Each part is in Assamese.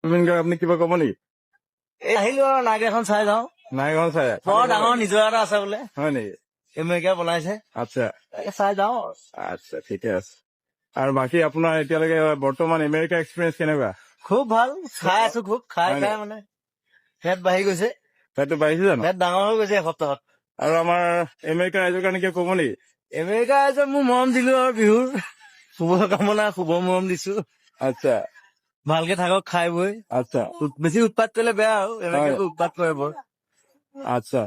জুবিন গাৰ্গ আপুনি কিবা ক'ব নেকি? এই আহিলো আৰু নাগ এখন চাই যাওঁ। নাইখন চাই বৰ ডাঙৰ নিজৰা এটা আছে বোলে, হয় নেকি? আমেৰিকা বনাইছে, আচ্ছা তাকে চাই যাওঁ। আচ্ছা ঠিকে আছে। আৰু বাকী আপোনাৰ এতিয়ালৈকে বৰ্তমান আমেৰিকা এক্সপিৰিয়েঞ্চ কেনেকুৱা? খুব ভাল, খাই আছো খুব, খাই হয় খাই নেকি? মানে ফেট বাঢ়ি গৈছে, ফেটটো বাঢ়িছে জানো? ফেট ডাঙৰ হৈ গৈছে এসপ্তাহত। আৰু আমাৰ আমেৰিকা ৰাইজৰ কাৰণে কিবা ক'ব নেকি? আমেৰিকা ৰাইজক মোৰ মৰম দিলো আৰু বিহুৰ শুভকামনা, শুভ মৰম দিছো। আচ্ছা ভালকে থাকক খাই বৈ, আচ্ছা বেছি উৎপাত কৰিলে বেয়া আৰু এনেকে উৎপাত কৰে বৰ। আচ্ছা।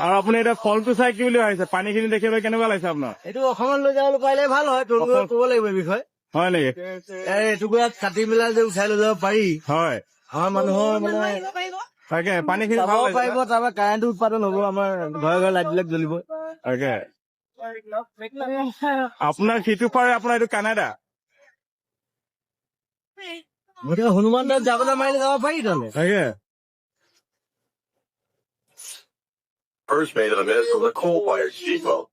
আৰু আপুনি এতিয়া ফলটো চাই কি বুলি ভাবিছে? পানীখিনি দেখিবলৈ কেনেকুৱা লাগিছে আপোনাৰ? এইটো অসমত লৈ যাবলৈ পাৰিলে ভাল হয়, তোৰ ক'ব লাগিব এই বিষয়ে। হয় নেকি? এটুকুৰা কাটি পেলাই যে উঠাই লৈ যাব পাৰি, হয় আমাৰ মানুহৰ মানে তাকে পানীখিনি যাব ভাল লাগিছে। পাৰিব, তাৰপৰা কাৰেণ্টটো উৎপাদন হ'ব, আমাৰ ঘৰে ঘৰে লাইট বিলাক জ্বলিব। তাকে আপোনাৰ সিটো পাৰে আপোনাৰ এইটো কানাডা। গতিকে হনুমান দাস যাবলৈ মাৰিলে যাব পাৰি তালে। তাকে First mate of the mist was a coal-fired steamboat.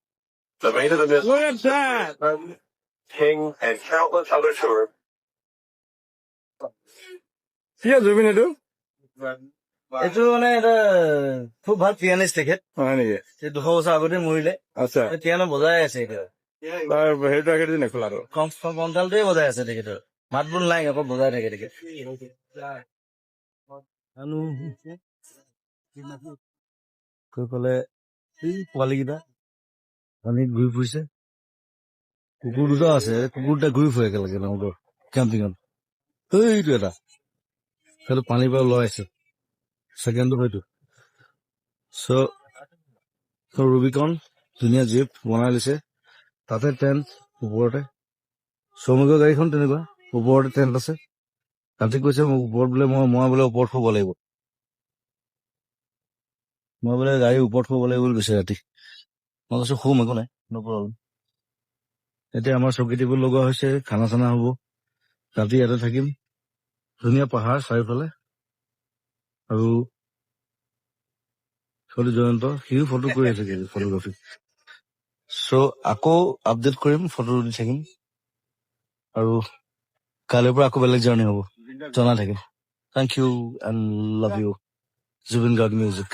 The mate of the mist Look at that! King and countless other tours. কি আছে জুবিন এইটো? এইটো মানে এটা খুব ভাল পিয়ানিষ্ট তেখেত, হয় নেকি? 200 বছৰ আগতে মৰিলে, আচ্ছা পিয়ানো বজাই আছে এতিয়া, তাৰ হেৰিটো একেদিন নেখোলাটো। কণ্ঠালটোৱে বজাই আছে তেখেতৰ, মাত বোল নাই আকৌ বজাই থাকে তেখেত। কৈ পেলাই এই পোৱালীকেইটা পানীত ঘূৰি ফুৰিছে, কুকুৰ দুটা আছে, কুকুৰ দুটা ঘূৰি ফুৰে একেলগে নগৰ কেম্পিঙত। সেইটো এটা সেইটো পানীৰ পৰা ওলাই আছে, ছেকেণ্ডটো সেইটো। চ' ৰুবিকন ধুনীয়া জীপ বনাই লৈছে, তাতে টেণ্ট ওপৰতে, শ্ৰমিকৰ গাড়ীখন তেনেকুৱা ওপৰতে টেণ্ট আছে। তাতে কৈছে মোক ওপৰত বোলে মই বোলে ওপৰত শুব লাগিব, মই বোলে গাড়ী ওপৰত শুব লাগিব বুলি কৈছে ৰাতি। মই কৈছো শুম, একো নাই, ন প্ৰব্লেম। এতিয়া আমাৰ চকী টেবুল লগোৱা হৈছে, খানা চানা হ'ব, ৰাতি ইয়াতে থাকিম। ধুনীয়া পাহাৰ চাৰিওফালে, আৰু ছোৱালী জয়ন্ত সিও ফটো কৰি আছে ফটোগ্ৰাফী। চ' আকৌ আপডেট কৰিম, ফটো দি থাকিম, আৰু কাইলৈৰ পৰা আকৌ বেলেগ জাৰ্ণি হ'ব, জনাই থাকিম। Thank you and love you, Zubeen Garg music.